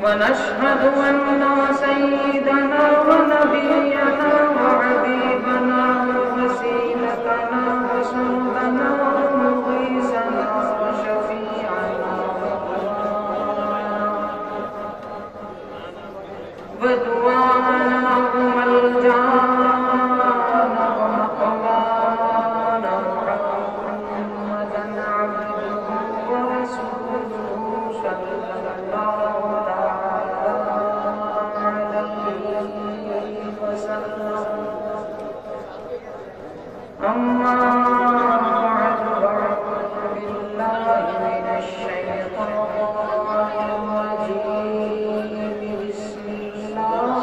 ونشهد أن سيدنا ونبينا وحبيبنا ووسيلتنا وسندنا ومغيثنا وشفيعنا ودعاءنا وملجانا ومقوانا محمدا عبده ورسوله صلى الله عليه وسلم. أما بعد فأعوذ بالله من الشيطان الرجيم. بسم الله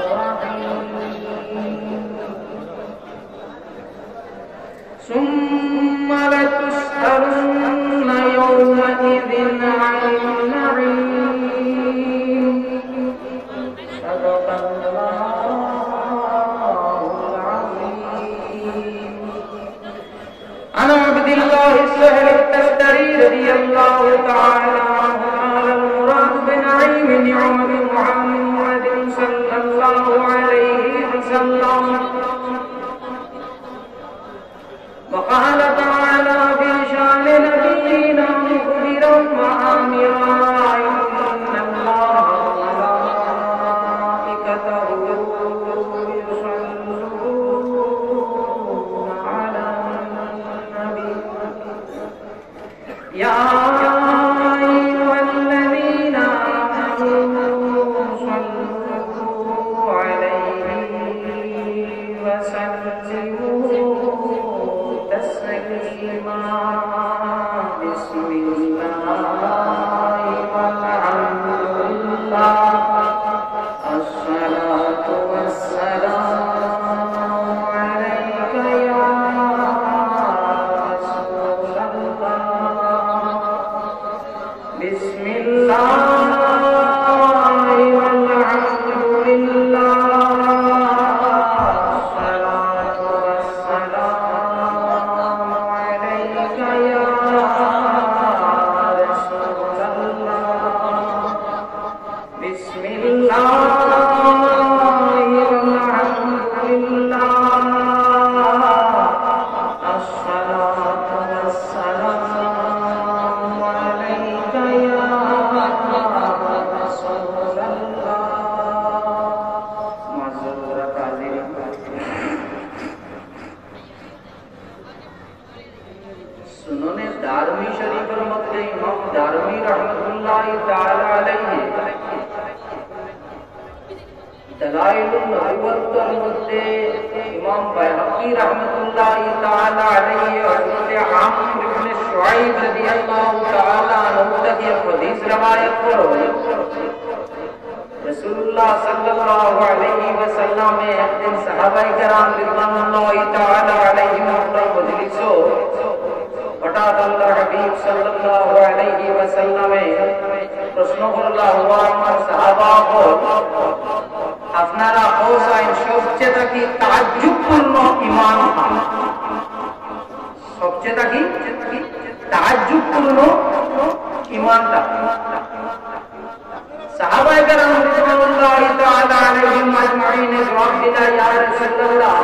الرحمن الرحيم. ثم لتسألن يومئذ عن النعيم. صدق الله العظيم. عن عبد الله سهل التستري رضي الله تعالى عنه قال المراد بنعيم نعمة محمد صلى الله عليه وسلم. وقال تعالى في شان نبينا مخبرا وآمرا إن الله وملائكته يصلون على النبي يا أيها الذين آمنوا صلوا عليه وسلموا تسليما. بسم الله والحمد لله الصلاة والسلام عليك يا رسول الله. بسم الله والحمد لله الصلاة والسلام عليك يا رسول الله. بسم الله والحمد لله الصلاة والسلام عليك يا رسول الله. معزز حاضرین، সুননে দারমি শরীফের মধ্যে ইমাম দারমি রাহমাতুল্লাহ তাআলা আলাইহি দলাইলুন নবুওয়াতের মধ্যে ইমাম বাইহাকি রাহমাতুল্লাহ তাআলা আলাইহি হযরত আমির ইবনে শুআইব রাদিয়াল্লাহু তাআলা আনহু থেকে হাদিস রওয়ায়াত করো। রাসূলুল্লাহ সাল্লাল্লাহু আলাইহি ওয়াসাল্লাম একদিন সাহাবায়ে কেরাম রিদওয়ানুল্লাহি তাআলা আলাইহিম উপর মজলিস হঠাৎ আল্লাহ হাবিব সাল্লাল্লাহু আলাইহি ওয়াসাল্লামে প্রশ্ন করলা, হুয়া আমার সাহাবাগণ, আপনারা হোসাইন সবচেয়ে কি তাজ্জুবপূর্ণ ঈমান আন, সবচেয়ে কি তাজ্জুবপূর্ণ ঈমানটা। সাহাবায়ে কেরাম রাদিয়াল্লাহু তাআলা আলাইহিম আজমাইন জবাব দিলা, ইয়া রাসূলুল্লাহ,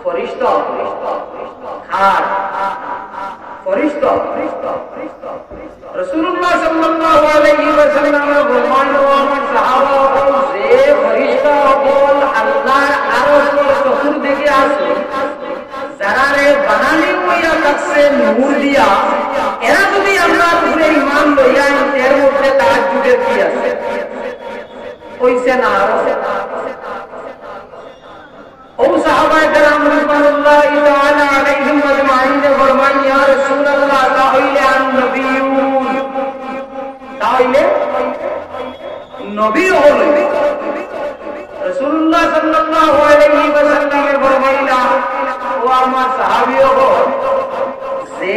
ফেরেশতা খার ফেরেশতা। রাসূলুল্লাহ সাল্লাল্লাহু আলাইহি ওয়াসাল্লাম ফরমান, ও আমার সাহাবাগণ, যে ফেরেশতা বল আল্লাহর আরশের চতুর্দিকে আছে, যারা রে বানানি হইয়া থাকছে নূর দিয়া, এরা যদি আল্লাহর উপরে ঈমান লইয়া এর মধ্যে তাজ্জুদের কি আছে কইছে না। ও সাহাবায়ে কেরাম রাদিয়াল্লাহু তাআলা আলাইহিম আজমাইন ফরমান, ইয়া রাসূলুল্লাহ, তাহলে আন-নবিয়্যুন, তাহলে নবী হলো। রাসূলুল্লাহ সাল্লাল্লাহু আলাইহি ওয়াসাল্লাম ফরমাইলা, ও আমার সাহাবীগণ, যে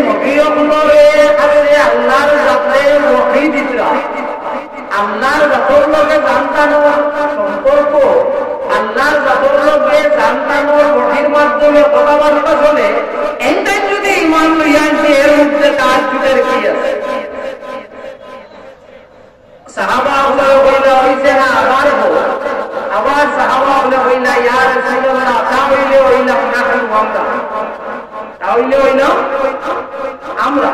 নবীগণরে আছে আল্লাহর সাথে ওহী দিতরা, আল্লাহর জাতর লগে জানতানোর সম্পর্ক, আল্লাহর জাতর লগে জানতানোর ওহীর মাধ্যমে কথাবার্তা চলে, এটাই যদি ঈমান লইয়া আনছে এর মধ্যে তাহাজ্জুদের কি আছে? সাহাবা গুলো বলল হইছে না আবার হোক, আবার সাহাবা গুলো হইলা ইয়া রাসূলুল্লাহ তাহলে হইলা নাহনু আমরা, তাহলে হইলা আমরা।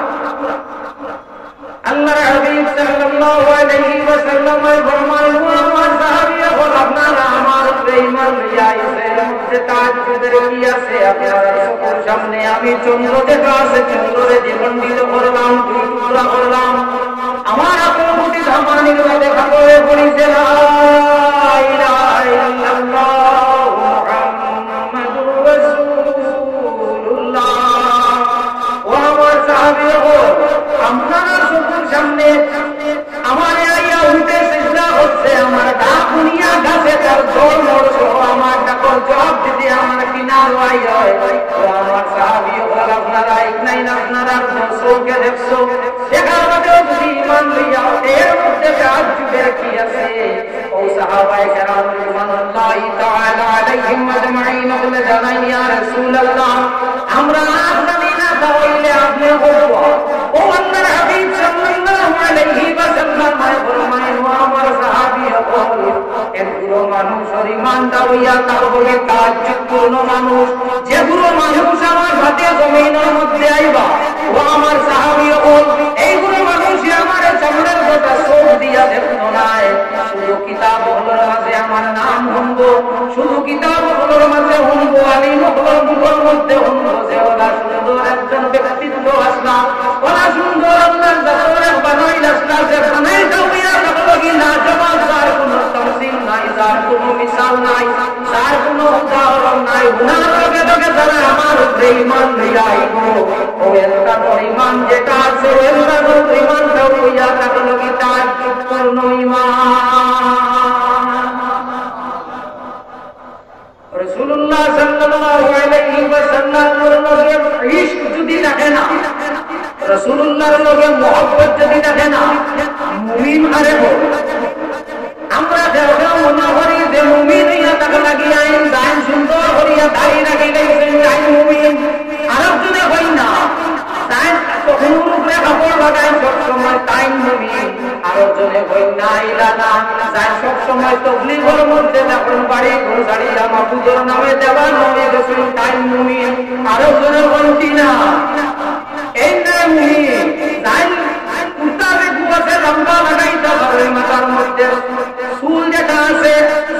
আল্লাহর হাবিব সাল্লাল্লাহু আলাইহি ওয়াসাল্লাম ফরমালেন আমার সাহাবীরা আপনারা আমার উপরে ঈমান লইয়া আইছেন, যে তাহাজ্জুদের কি আছে আপনারা চোখের সামনে আমি চন্দ্র যেটা আছে চন্দ্রে দ্বিখণ্ডিত করলাম, দুই টুকরা করলাম, আমার আপনার প্রতি ধামানির মধ্যে খাবরে পড়িছে লা ইলাহা ইল্লাল্লাহ মুহাম্মাদুর রাসূলুল্লাহ। ও আমার সাহাবীরা আপনারা চোখের সামনে আমার আইয়া উঠে সিজদা হচ্ছে, আমার ডাক দুনিয়া গাছে তার জল মর সহ আমার ডাকর জবাব দিতে আমার কিনার আইয়া হয়। ও আমার সাহাবীরা বল আপনারা এক নাই না, আপনারা চোখে দেখছো, দেখার মধ্যে যদি ঈমান লইয়া এর মধ্যে তাহাজ্জুদের কি আছে? ও সাহাবায়ে কেরাম রিদওয়ানুল্লাহি তাআলা আলাইহিম আজমাইন বলে জানাই ইয়া রাসূলুল্লাহ আমরা জানি না তাহলে আপনি বলবো। ও আল্লাহর হাবিব সাল্লাল্লাহু আলাইহি ওয়াসাল্লাম ফরমায়েন ও আমার সাহাবী হল এর পুরো মানুষের ঈমানটা হইয়া তার বলে তাহাজ্জুদপূর্ণ মানুষ, যে পুরো মানুষ আমার হাতে জমিনের মধ্যে আইবা ও আমার সাহাবী হল এই পুরো মানুষই আমার চামড়ার গোটা চোখ দিয়া দেখতো নাই, শুধু কিতাব হলোর মাঝে আমার নাম হুনবো, শুধু কিতাব হলোর মাঝে হুনবো, আলিম হলোর মুখের মধ্যে হুনবো যে ওরা সুন্দর একজন ব্যক্তিত্ব আসলা, ওরা সুন্দর আল্লাহর জাতরে বানাইল আসলা, যে বানাইটা হইয়া থাকলো কি না জবাব, যার কোনো তামসিল নাই, যার কোনো মিসাল নাই, যার কোনো উদাহরণ নাই, উনার লগে লগে যারা আমার উপরে ঈমান লইয়া আইব ও এলকানোর ঈমান যেটা আছে এলকানোর ঈমানটা হইয়া থাকলো কি তাহাজ্জুদপূর্ণ ঈমান। রাসূলুল্লাহ সাল্লাল্লাহু আলাইহি ওয়াসাল্লামের লগে ইশক যদি থাকে না, রাসূলুল্লাহর লগে মহব্বত যদি থাকে না, মুমিন আরে আমরা দেওয়া মনে করি যে মুমিন হইয়া তাকে লাগিয়ে আইন দাইন সুন্দর করিয়া দাঁড়িয়ে রাখি গেছেন তাই মুমিন, আরেকজনে হই না তাই তখন উপরে কাপড় লাগাই সবসময় তাই মুমিন, আরেকজনে হই না ইলা না যাই সবসময় তবলিগের মধ্যে যখন বাড়ি ঘর ছাড়িয়া মাহফুজের নামে দেওয়ান হয়ে গেছেন তাই মুমিন, আরেকজনে বলছি না এই নাই মুমিন, যাই উত্তাপে কুয়াশে লম্বা লাগাইতে পারে মাথার মধ্যে চুল যেটা আছে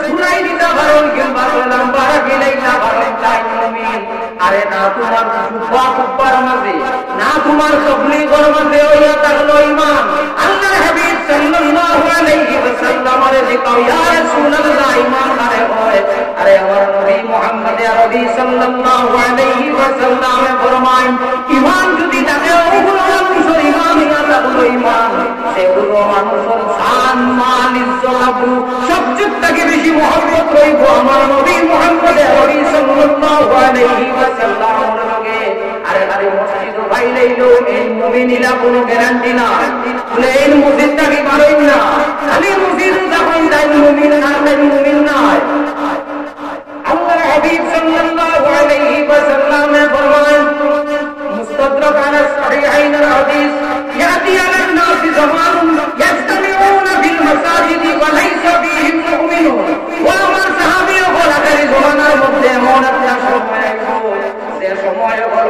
ঘুরাই দিতে পারেন কিংবা লম্বা রাখিলাইতে পারেন তাই মুমিন। আরে না তোমার জুব্বা কুব্বার মাঝে না তোমার তবলিগের মাঝে হইয়া থাকলো ঈমান, আল্লাহর হাবিব সাল্লাল্লাহু আলাইহি ওয়াসাল্লামের দিকে ইয়া রাসূলুল্লাহ ঈমান আরে হয়। আরে আমার নবী মুহাম্মদ আরবি সাল্লাল্লাহু আলাইহি ওয়াসাল্লাম ফরমায় ঈমান যদি থাকে ওগুলো মানুষের ঈমান ইয়া থাকলো ঈমান, সেগুলো মানুষের জান মাল ইজ্জত আবরু সবচেয়ে থেকে বেশি মহব্বত রইব আমার নবী মুহাম্মদ আরবি সাল্লাল্লাহু আলাইহি ওয়াসাল্লামের লগে। আরে আরে মসজিদ ভাই লইলো এই মুমিনিলা কোনো গ্যারান্টি না, বলে এই মসজিদটা কি পারেন না, খালি মসজিদ যখন তাই মুমিন না তাই মুমিন না। আল্লাহর হাবিব সাল্লাল্লাহু আলাইহি ওয়াসাল্লাম ফরমান মুস্তাদরাক আলা সহিহাইন হাদিস ইয়াতি আলা নাস জামানুন ইয়াজতামিউনা ফিল মাসাজিদ ওয়া লাইসা ফীহিম মুমিনুন। ওয়া আমার সাহাবীরা বলা করে জমানার মধ্যে এমন একটা সময় যে সময় হল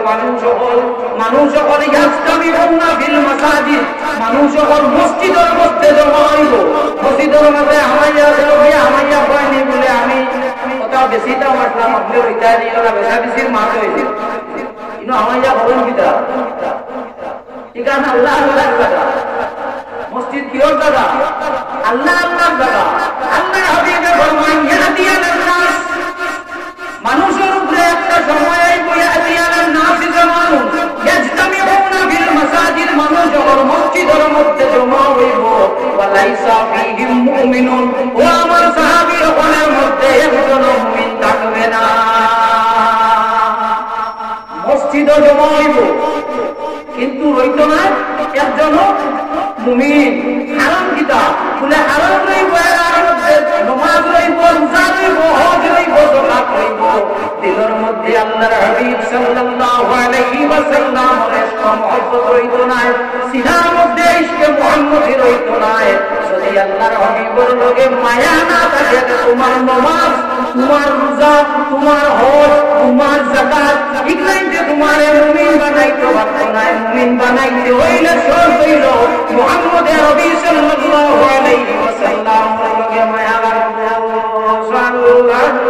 মানুষ হল ইয়াজতামিউনা ফিল মাসাজিদ, মানুষ হল মসজিদের মধ্যে জমা হইব, মসজিদের মধ্যে আমাইয়া দেবে আমাইয়া হয়নি বলে আমি কথা বেশিটা মারলাম আপনি ওইটা নিয়ে ওরা বেশা বেশির মাছ হয়েছে কিন্তু আমাইয়া হবেন কিতা ঠিক আছে। আল্লাহ আল্লাহর জায়গা, মসজিদ কিহর জায়গা? আল্লাহ আল্লাহর জায়গা। আল্লাহর হাবিবে ফরমান ইয়াতি আলান নাস, মানুষের উপরে একটা সময় আইব ইয়াতি আলান নাস জামানুন ইয়াজতামিউনা ফিল মাসাজিদ, মানুষ যখন মসজিদের মধ্যে জমা হইব ওয়া লাইসা ফীহিম মুমিনুন, ও আমার সাহাবীর হলের মধ্যে একজন মুমিন থাকবে না। মসজিদে জমা হইব কিন্তু রইতো না একজন মুমিন। হারাম কিতা বলে হারাম রইব এর মধ্যে নমাজ রইব, রোজা রইব, হজ রইব, যাকাত রইব, দিলের মধ্যে আল্লাহর হাবিব সাল্লাল্লাহু আলাইহি ওয়াসাল্লামের ইশক মহব্বত রইত না, সিনার মধ্যে ইশকে মুহাম্মদি রইত না। যদি আল্লাহর হাবিবের লগে মায়া না থাকে, তোমার নমাজ, তোমার রোজা, তোমার হজ, তোমার যাকাত এগুলাইতে তোমার মুমিন বানাইতে পারতো না। মুমিন বানাইতে হইলে শর্ত হইল মুহাম্মদ নবী সাল্লাল্লাহু আলাইহি ওয়াসাল্লামের লগে মায়া রাখবো। সাল্লাল্লাহু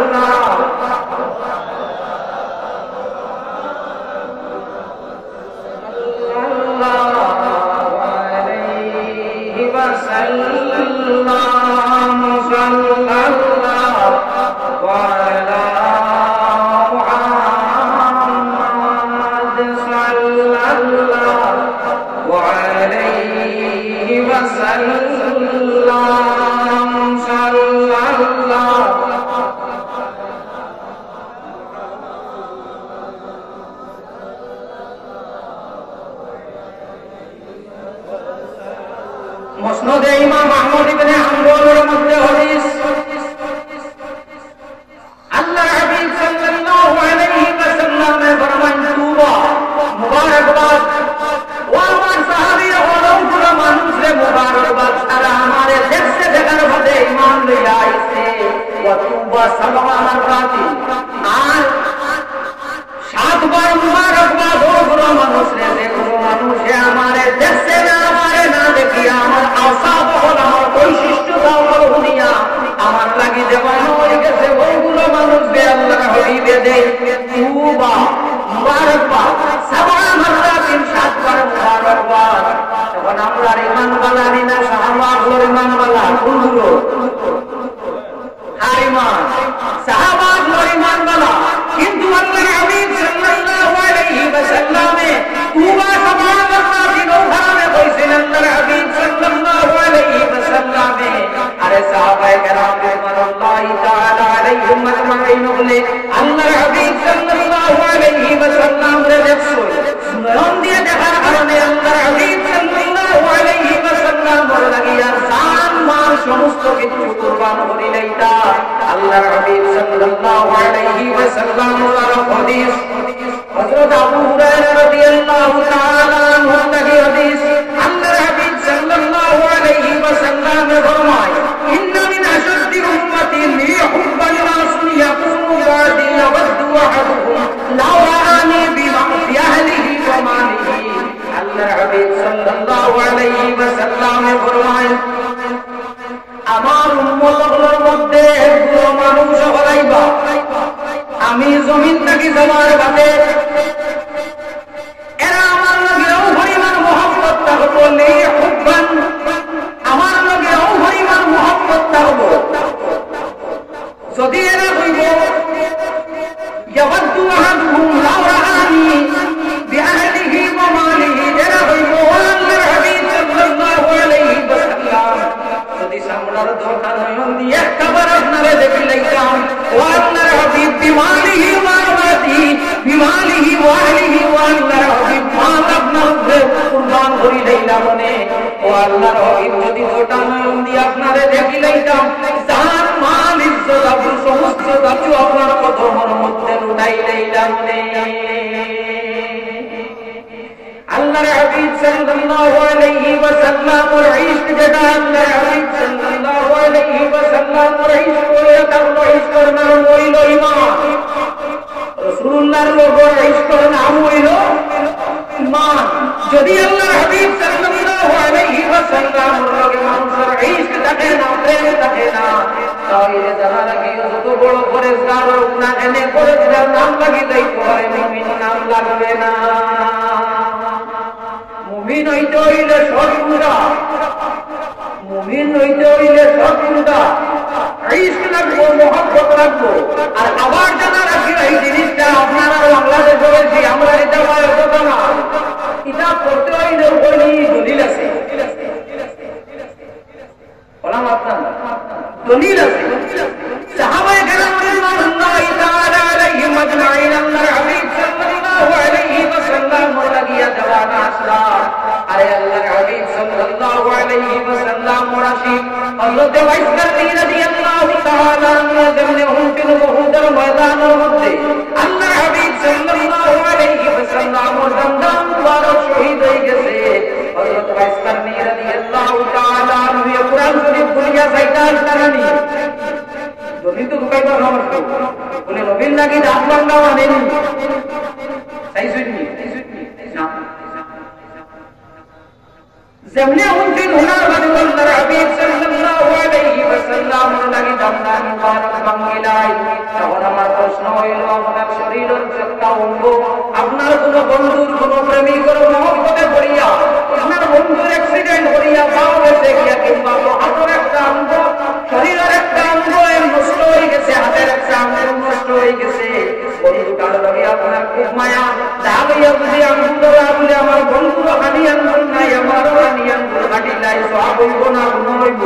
মুসনাদে ইমাম আহমদ ইবনে হাম্বলের মধ্যে হাদিস, আল্লাহর হাবিব সাল্লাল্লাহু আলাইহি ওয়াসাল্লাম ফরমান, তুবা মুবারকবাদ ও আমার সাহাবীরা হলো পুরো মানুষে মুবারকবাদ, সারা আমারে দেখছে দেখার বাদে ঈমান লইয়া আইছে। ওয়া তুবা সালামা মাররাতি, আর 7 বার মুবারকবাদ ও পুরো মানুষে, যে পুরো মানুষে আমারে দেখছে না, আমারে না দেখিয়া, আমার আওসাফ হল, আমার বৈশিষ্ট্যতা হল দুনিয়া আমার লাগি দেওয়ানো হয়ে গেছে, ওইগুলো মানুষকে আল্লাহর হাবিবে দেয় তুবা মুবারকবাদ, সাবা মাররাতিন, 7 বার মুবারকবাদ। তখন আমরা ঈমান বানানি না, সাহাবাগুলোর ঈমান বালা কোনগুলো? ঈমান সাহাবাগুলোর ঈমান বালা, কিন্তু আল্লাহর হাবিব সাল্লাল্লাহু আলাইহি ওয়াসাল্লামে তুবা সাবা মাররাতিন ওখানে কইছেন আল্লাহর হাবিব সাল্লাল্লাহু আলাইহি ওয়াসাল্লামে। আরে সাহাবায়ে কেরাম রাদিয়াল্লাহু তাআলা আলাইহিম আজমাইন বলে আল্লাহর হাবিব সাল্লাল্লাহু আলাইহি ওয়াসাল্লামরে দেখছো, নয়ন দিয়ে দেখার কারণে আল্লাহর হাবিব সাল্লাল্লাহু আলাইহি ওয়াসাল্লামর লাগিয়া জান মাল সমস্ত কিছু কুরবান করে লইতা। আল্লাহর হাবিব সাল্লাল্লাহু আলাইহি ওয়াসাল্লামর হাদিস, হযরত আবু হুরায়রা রাদিয়াল্লাহু তাআলা আনহু থেকে হাদিস, আল্লাহর হাবিব সাল্লাল্লাহু আলাইহি ওয়াসাল্লাম ফরমায়, ইন্না মিন আশাদ্দি উম্মতি লি হুব্বান নাস ইয়াকুনু বাদি ইয়াওয়াদু আহাদুহুম লাউ রাআনি বি আহলিহি ওয়া মালিহি। আল্লাহর হাবিব সাল্লাল্লাহু আলাইহি ওয়াসাল্লাম ফরমায়, আমার উম্মতগুলোর মধ্যে পুরো মানুষ হলাইবা, আমি জমিন থেকে যাওয়ার বাদে এরা আমার লগেও পরিমাণ মহব্বত থাকবো, লি হুব্বান, আমার লগেও পরিমাণ মহব্বত থাকবো। যদি এরা হইব ইয়াওয়াদু আহাদুহুম লাউ রাআনি বিআহলিহি ওয়া মালিহি, এরা হইব আল্লাহর হাবিব সাল্লাল্লাহু আলাইহি ওয়াসাল্লাম যদি সামনের দোকান নয়ন দিয়ে একবার আপনারে দেখি লইতাম, ও আল্লাহর হাবিব বিমালিহি ওয়া আহলিহি, বিমালিহি ওয়া আহলিহি, ও আল্লাহর হাবিব মাল আপনার কুরবান করি লইলাম মনে, ও আল্লাহর হাবিব যদি দোকান নয়ন দিয়ে আপনারে দেখি লইতাম, জান মাল ইজ্জত আবরু সমস্ত কিছু আপনার কদমের মধ্যে লুটাই লইলাম মনে। আল্লাহর হাবিব সাল্লাল্লাহু আলাইহি ওয়াসাল্লামের ইশক যেটা, আল্লাহর হাবিব সাল্লাল্লাহু আলাইহি ওয়াসাল্লামের ইশক করে তার ইশকের নাম হইল ঈমান। রাসূলুল্লাহর লোগোর ইশকের নাম হইল ঈমান। যদি আল্লাহর হাবিব সাল্লাল্লাহু আলাইহি ওয়াসাল্লামের লগে মানুষের ইশক থাকে না, প্রেম থাকে না, তাহলে যারা লাগি যত বড় পরেশগার হোক না কেন, পরেশগার নাম লাগি যাইতে পারে, মুমিন নাম লাগবে না। মুমিন হইতে হইলে সৎগুণা, মুমিন হইতে হইলে সৎগুণা, ইশক লাগবো, মহব্বত লাগবো। আর আবার জানা রাখি এই জিনিসটা আপনারা বাংলাদেশে বলছি, আমরা এটা বলার কথা না, এটা করতে হইলে বলি দলিল আছে, বললাম আপনার দলিল আছে। সাহাবায়ে কেরাম রাদিয়াল্লাহু তাআলা আলাইহিম আজমাইন আল্লাহর হাবিব সাল্লাল্লাহু আলাইহি ওয়াসাল্লাম লাগিয়া দেওয়ানা আসলা। আরে আল্লাহর হাবিব সাল্লাল্লাহু আলাইহি ওয়াসাল্লাম রাশি হযরত ওয়াইস কারনী রাদিয়াল্লাহু বিশাল টাকানি জমি তো ঢুকাইবার সমস্ত বলে নবীর লাগি দাম বান্ধাও আনেনি চাইছুনি না যেমনি উনকে ধনার বাদে আল্লাহর হাবিব সাল্লাল্লাহু আলাইহি ওয়াসাল্লাম লাগি দামদার মুবারক বাঙ্গিলাই তখন আমার প্রশ্ন হইল আপনার শরীরের একটা অঙ্গ আপনার কোন বন্ধুর কোন প্রেমিকের মহব্বতে পড়িয়া আপনার বন্ধুর অ্যাক্সিডেন্ট করিয়া পাও গেছে গিয়া কিংবা হাতের একটা অঙ্গ শরীরের একটা অঙ্গ নষ্ট হয়ে গেছে হাতের একটা অঙ্গ নষ্ট হয়ে গেছে বন্ধুটার লগে আপনার খুব মায়া দাবিয়া বুঝি আঙ্গুলরা বলে আমার বন্ধুর হানি আঙ্গুল নাই আমার হানি আঙ্গুল হাঁটি নাই সব হইব না গুণ হইব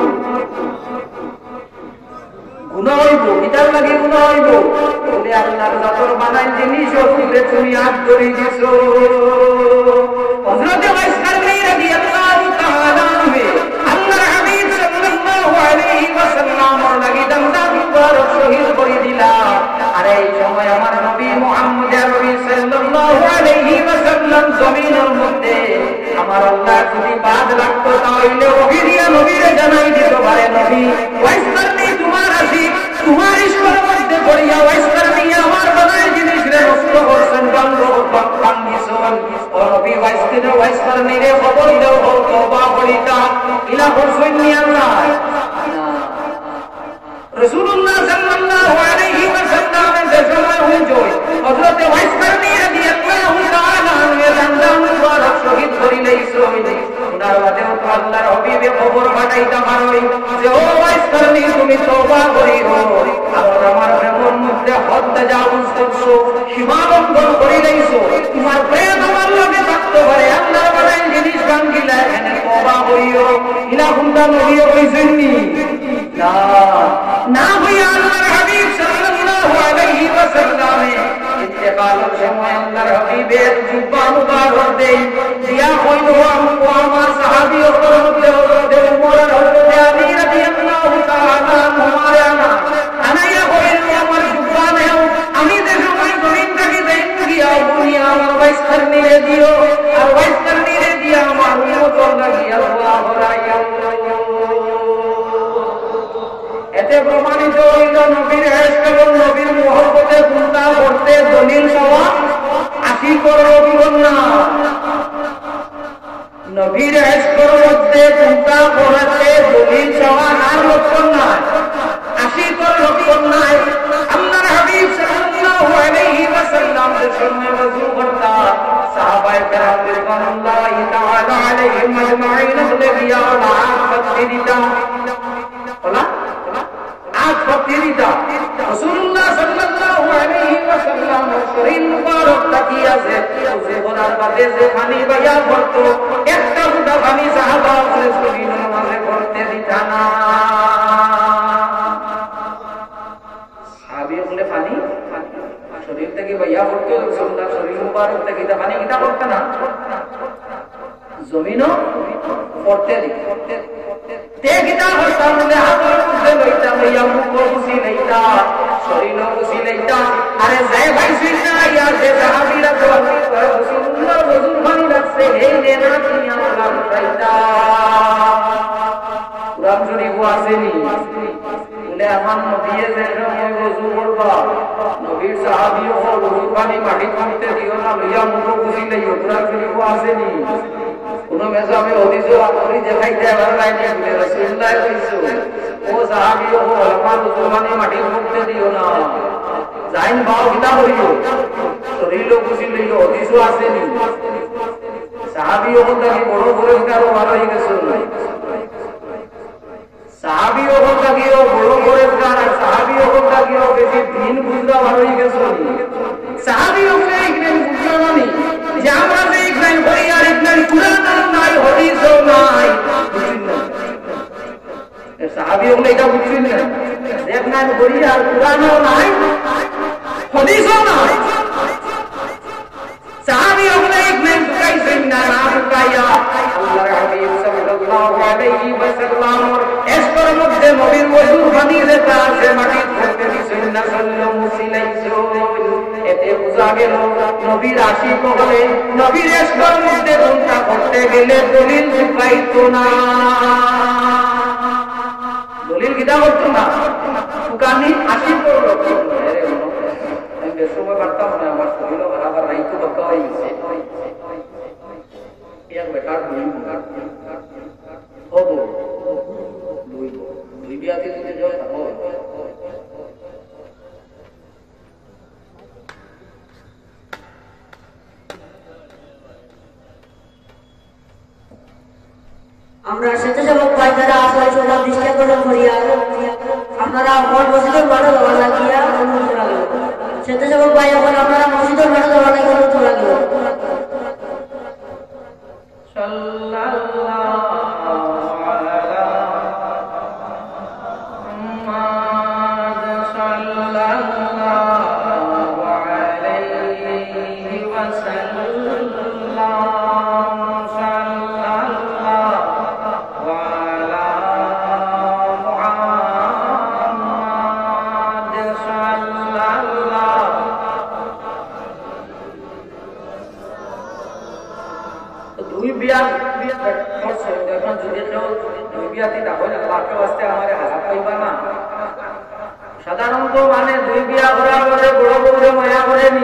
গুণ হইব কিতার লাগে গুণ হইব বলে আল্লাহর যতর বানাই জিনিস ওগুলো তুমি হাত ধরে দিছ হযরতে ওয়াইস কারনী রাদিয়াল্লাহু তাআলা আনহু আল্লাহর হাবিব সাল্লাল্লাহু আলাইহি ওয়াসাল্লাম লাগি দামদার মুবারক শহীদ করে দিলা আর এই সময় আমার নবী মুহাম্মদ আরবি সাল্লাল্লাহু আলাইহি ওয়াসাল্লাম জমিনের মধ্যে আমার আল্লাহ যদি বাদ রাখতো তাহলে ওহিরিয়া নবীরে জানাই দিত পারে নবী ওয়াইস কারনী তোমার আসি তোমার ঈশ্বরের মধ্যে পড়িয়া ওয়াইস কারনী আমার বানায় জিনিস রে নষ্ট করছেন বন্ধ ভাঙ্গিছেন ও নবী ওয়াইস কারনী রে খবর দাও তওবা করিতা ইলা করছেন নি আল্লাহ রাসূলুল্লাহ সাল্লাল্লাহু আলাইহি ওয়াসাল্লামের যে সময় হইজয় হযরত ওয়াইস কারনী রাদিয়াল্লাহু তাআলা আনহু দামদাম মুবারক শহীদ করিলেইছো উনার বাদেও তো আল্লাহর হাবিবে খবর পাঠাইতা পারোই যে ও ওয়াইস কারনী তুমি তওবা করিও আর আমার প্রেমের মধ্যে হত্যা জাউজ করছো সীমা লঙ্ঘন করিলেইছো তোমার প্রেম আমার লগে থাকতে পারে আল্লাহর বানাই জিনিস ভাঙ্গিলা এখানে তওবা করিও ইলা হুন্দা নবী কইছেননি না না হইয়া আল্লাহর হাবিব সাল্লাল্লাহু আলাইহি ওয়াসাল্লামে ইন্তেকালের সময় আল্লাহর হাবিবের জুব্বা মুবারক দেই দিয়া হইল আমার সাহাবী ও মধ্যে হযরত ওমর হযরত আলী রাদিয়াল্লাহু তাআলা আমারে আনাইয়া হইল আমার জুব্বা নেও আমি যে সময় জমিন থেকে দেন গিয়া দুনিয়া আমার ওয়াইস কারনীরে দিও আর ওয়াইস কারনীরে দিয়া আমার উম্মত লাগিয়া আল্লাহ হরাইয়া এতে প্রমাণিত হইল নবীর ইশক এবং নবীর মুহাব্বতে গুণা করতে দলিল সওয়া 80 করোড় জীবন না নবীর ইশকের মধ্যে গুণা করতে দলিল সওয়া আর লক্ষণ না 80 করোড় লক্ষণ নাই আল্লাহর হাবিব সাল্লাল্লাহু আলাইহি ওয়াসাল্লাম এর সামনে ওযু করতা সাহাবায়ে কেরাম রিদওয়ানুল্লাহি তাআলা আলাইহিম আজমাইন বলে গিয়া আল্লাহ ফতিরিতা বলা আজ ফতিরিতা রাসূলুল্লাহ সাল্লাল্লাহু আলাইহি ওয়াসাল্লাম শরীর মুবারক তাকিয়ে আছে ওযে বলার বাদে যে পানি বাইয়া পড়তো একটা ফুটা পানি সাহাবা রাসূলের নামাজে পড়তে দিতা না সাহাবী বলে পানি শরীর থেকে বাইয়া পড়তো রাসূলুল্লাহ শরীর মুবারক থেকে পানি কিটা পড়তো না জমিনও পড়তে দিতে তে কিটা হরতা বলে হাতের মধ্যে লইতা লইয়া মুখ বুঝি লইতা শরীর বুঝি লইতা আরে যায় ভাই সুইনা ইয়া যে সাহাবীরা তো রাসূলুল্লাহ ওযুর পানি রাখছে এই নেনা তুমি আল্লাহ উঠাইতা কুরআন শরীফ আসেনি বলে আমার নবীয়ে যে সময় ওযু করবা নবীর সাহাবীও ওযুর পানি মাটি করতে দিও না লইয়া মুখ বুঝি লইও কুরআন শরীফ আসেনি কোন মেজাবে হাদিস আপনি দেখাইতে পারলাই না বলে রাসূলুল্লাহ কইছো ও সাহাবী ও ওলামা মুসলমানে মাটি মুক্তি দিও না জাইন বাও কিতা হইলো শরীর লোক বুঝি লইলো হাদিস আসেনি সাহাবী ও তাকে বড় পুরস্কার ভালো হয়ে গেছে সাহাবী ও তাকে বড় পুরস্কার আর সাহাবী ও তাকে বেশি দিন বুঝা ভালো হয়ে গেছে সাহাবী ও ইকরাম বুঝলো না যে আমরা যে ইকরাম করি আর ইকরাম কুরআন নাই হাদিস নাই সাহাবী ও এটা বুঝছেন না ইকরাম করি আর কুরআন নাই হাদিস নাই সাহাবী ও ইকরাম কাইছেন না বুকায়া আল্লাহর হাবিব সাল্লাল্লাহু আলাইহি ওয়াসাল্লাম এসর মধ্যে নবীর ওযুর পানি যেটা আছে মাটি করতে দিছেন না সাল্লাল্লাহু মুসিলাইছো এতে বুঝা গেল নবীর আশিক হলে নবীর ইশকের মধ্যে গুনাহ করতে গেলে দলিল যুগাইতো না দলিল কিতা করতো না দোকানি 80 করলো সময় পারতাম না আমার শরীর আবার রাইতো কথা হয়ে গেছে এক বেটার দুই বিয়াতে যদি জয় আমরা স্বেচ্ছাসেবক ভাই যারা আসলে সবার দৃষ্টি আকর্ষণ করিয়া আপনারা মন মসজিদের মাঠে যাওয়ার লাগিয়া অনুরোধ রাখল স্বেচ্ছাসেবক ভাই এখন আপনারা মসজিদের মাঠে যাওয়ার লাগে অনুরোধ রাখল সাধারণত মানে দুই বিয়া করার পরে বড় বউরে মায়া করে নি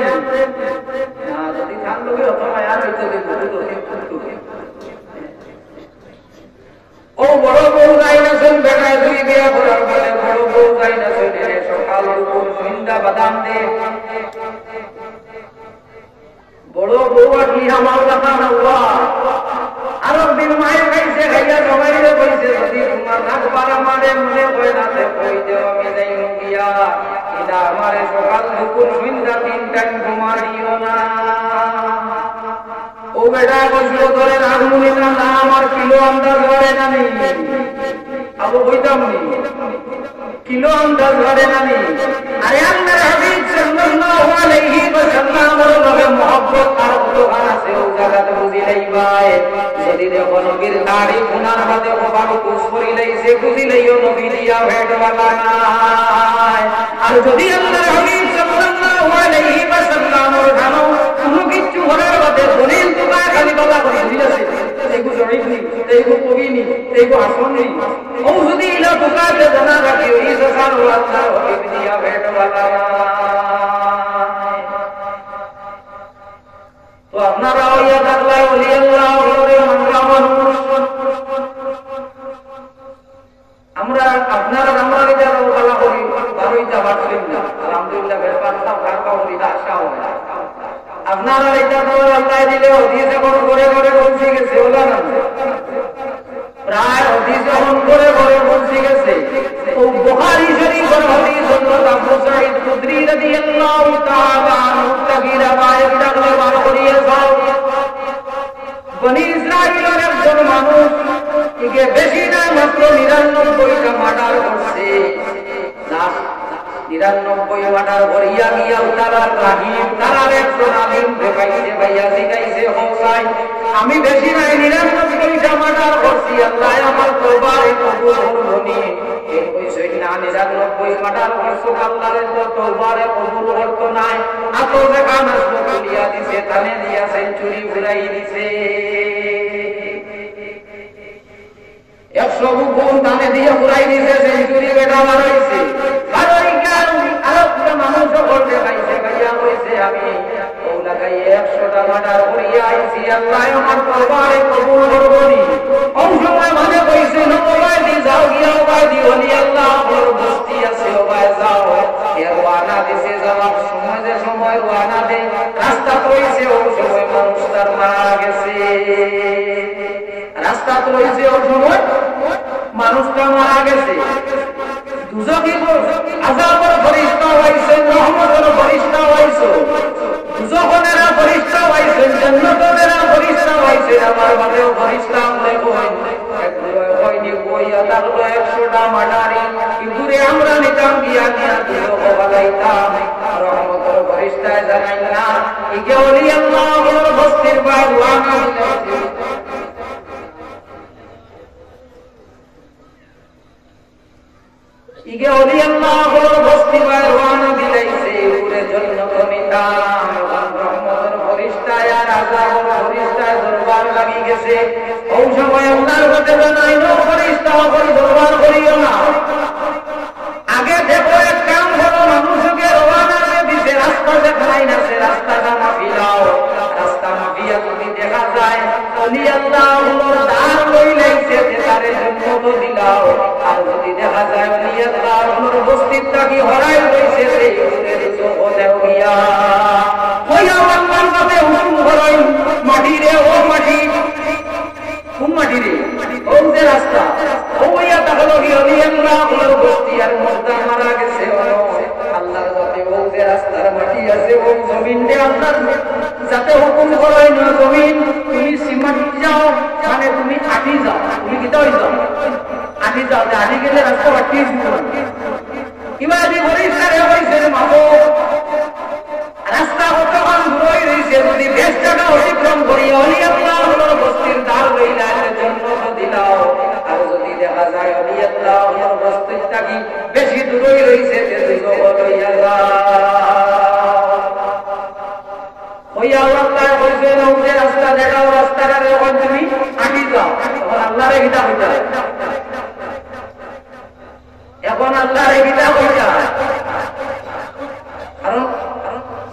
যদি খান লোকে অত মায়া হইতে ও বড় বউ যাই না শুন বেটায় দুই বিয়া করার পরে বড় বউ যাই না শুন সকাল সন্ধ্যা বাদাম দে বড় বউ আসলি আমার কথা না আরো দিন মায়ের খাইছে খাইয়া সবাই বলছে যদি তোমার নাক পাড়া মারে মনে হয় না কই দেব আমি যাই গিয়া এটা আমার সকাল দুপুর সন্ধ্যা 3 টাইম ঘুমাইও না ও বেটা বসলো ধরে রাগমুনি না না আমার কিলো আন্দাজ ধরে না নি আবু কইতাম নি কিলো আন্দাজ ধরে না নি আরে আল্লাহর হাবিব সাল্লাল্লাহু আলাইহি ওয়াসাল্লাম এর লগে মহব্বত আর ভালোবাসা আছে ও জায়গাতে বুঝি লইবাই যদি দেখো নবীর দাড়ি গুনার হাতে বারো কুস করিলেই সে বুঝিলেইও নবী দিয়া ভেটওয়ালা নাই আর যদি আল্লাহর হাবিব সাল্লাল্লাহু আলাইহি ওয়াসাল্লাম এর জানো কোনো কিছু হওয়ার বাদে দলিল তো খালি বাবা করে দিয়েছে এইগু জড়িনি এইগু কবিনি এইগু আসনি ও যদি ইলা বুকাতে জানা রাখি ওই সসার আল্লাহর হাবিব দিয়া ভেটওয়ালা তো আপনারা ওয়া আল্লাহ ওলি আল্লাহ ওরে মানরা মানুষ আমরা আপনারা আমরা এটা বলা করি বারোইটা বাড়ছেন না আলহামদুলিল্লাহ বেরপারতাম কারবা করি আশা হয় আপনারা এটা তো আল্লাহ দিলে হাদিসে কোন করে করে বলছি গেছে ওলা না প্রায় হাদিসে কোন করে করে বলছি গেছে ও বুখারী শরীফের হাদিস হযরত আবু সাঈদ খুদরি রাদিয়াল্লাহু তাআলা আনহু থেকে রওয়ায়াত ডাকলে বার করিয়ে যাও বনি ইসরাঈলের একজন মানুষ একে বেশি না মাত্র 99টা মার্ডার করছে 99 মার্ডার করিয়া গিয়া তারা রাহিম তারার একজন আলিম দেখাইছে ভাইয়া শিখাইছে হোসাই আমি বেশি নাই 99টা মার্ডার করছি আল্লাহ আমার তওবারে কবুল করুনি এই কইছে না 99 মার্ডার করছো আল্লাহর তওবারে কবুল করতো নাই আতো দেখা নষ্ট করিয়া দিছে তানে দিয়া সেঞ্চুরি ঘুরাই দিছে 100 গুণ তানে দিয়া ঘুরাই দিছে সেঞ্চুরি বেটা মারাইছে বারোই গাল আরবটা মানুষ করতে গাইছে গাইয়া কইছে আমি ওলা গাই 100টা মার্ডার করিয়া আইছি আল্লাহ আমার তওবারে কবুল করবনি ওই সময় মানে কইছে নবাই দি যাও গিয়া ওবাই দি ওলি আল্লাহ আমার বস্তি আছে ওবাই যাও এর ওয়ানা দিছে জবাব সময় ওয়ানা দে রাস্তা কইছে ওই সময় মানুষ তার মারা গেছে রাস্তা কইছে ওই সময় মানুষটা মারা গেছে দুজকি আযাবের ফেরেশতা হইছে রহমতের ফেরেশতা হইছে দুজখনেরা ফেরেশতা হইছে জান্নাতের ফেরেশতা হইছে আমার বাদেও ফেরেশতা আমলে কইনি কইয়া তাহলে 100টা মার্ডারি ইদুরে আমরা নিতাম গিয়া নিয়া দুজো বলাইতাম রহমতের ফেরেশতা জানাই না ইকে ওলি আল্লাহর বস্তির বাইরে ওয়ানা ইগে ওলি আল্লাহর বস্তি বাইরে ওয়ানা দিলাইছে পুরে জন্নত মিতাম রহমতের ফেরেশতা আর আযাবের ফেরেশতা দরবার লাগি গেছে ওই সময় আল্লাহর কাছে জানাই না ফেরেশতা হল দরবার করিও না আগে দেখো এক কাম করো মানুষকে রওনা করে দিছে রাস্তা দেখাই না সে রাস্তাটা মাফি দাও রাস্তা মাফিয়া যদি দেখা যায় ওলি আল্লাহর দার লই লাইছে তারে জন্নত দিলাও আর যদি দেখা যায় ওলি আল্লাহর বস্তিটা কি হরাই হইছে সেই উরের জগৎ দেও গিয়া ওই আল্লাহর কাছে হুকুম করাই মাটি রে ও মাটি কোন মাটি রে ও যে রাস্তা ওইয়া তাহলে কি ওলি আল্লাহর বস্তি আর মুর্দা মারা গেছে আল্লাহর কাছে ও যে রাস্তার মাটি আছে ওই জমিনে আল্লাহ যাতে হুকুম করাই না জমিন তুমি সিমাটি যাও মানে তুমি আটি যাও তুমি কি দাও যাও আটি যাও আটি গেলে রাস্তা আটি কিবা আদি পরিষ্কার হয়েছে মাবো রাস্তা কতক্ষণ দূরই রয়েছে যদি বেশ জায়গা অতিক্রম করি অলি আল্লাহর বস্তির দ্বার লইলা জন্য দিলাও আর যদি দেখা যায় অলি আল্লাহর বস্তিটা কি বেশি দূরই রয়েছে লইয়া ওই আল্লাহ তাআলা বলছেন ওই রাস্তা দেখাও রাস্তাটা যখন তুমি আটি যাও তখন আল্লাহর গীতা হইতা এখন আল্লাহর গীতা হইতা কারণ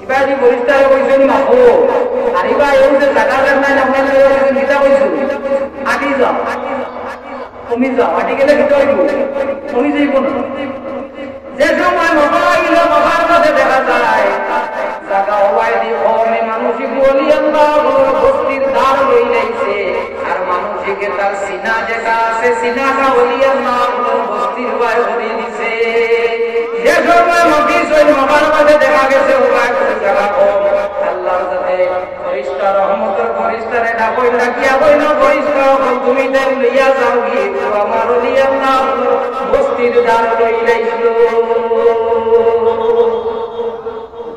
ইবাদি পরিষ্কার কইছেন মাফো আর ইবা এই যে জায়গাটার নাই আমরা গীতা কইছো আটি যাও তুমি যাও আটি গেলে গীতা হইব তুমি যাইব না যে সময় মাফা গেল মাফার মধ্যে দেখা যায় জায়গা হওয়ায় দি কমে মানুষই বলি আল্লাহর বস্তির দ্বার লই লাইছে আর মানুষকে তার সিনা যেটা আছে সিনাটা বলি আল্লাহর বস্তির বাইরে হয়ে দিছে যে সময় মাফি সই মাফার মধ্যে দেখা গেছে ওই জায়গা কম আল্লাহর সাথে ফেরেশতা রহমতের ফেরেশতারে ডাকই রাখিয়া কইল ফেরেশতা তুমি দেন লইয়া যাও কি আমার বলি আল্লাহর বস্তির দ্বার লই লাইছিল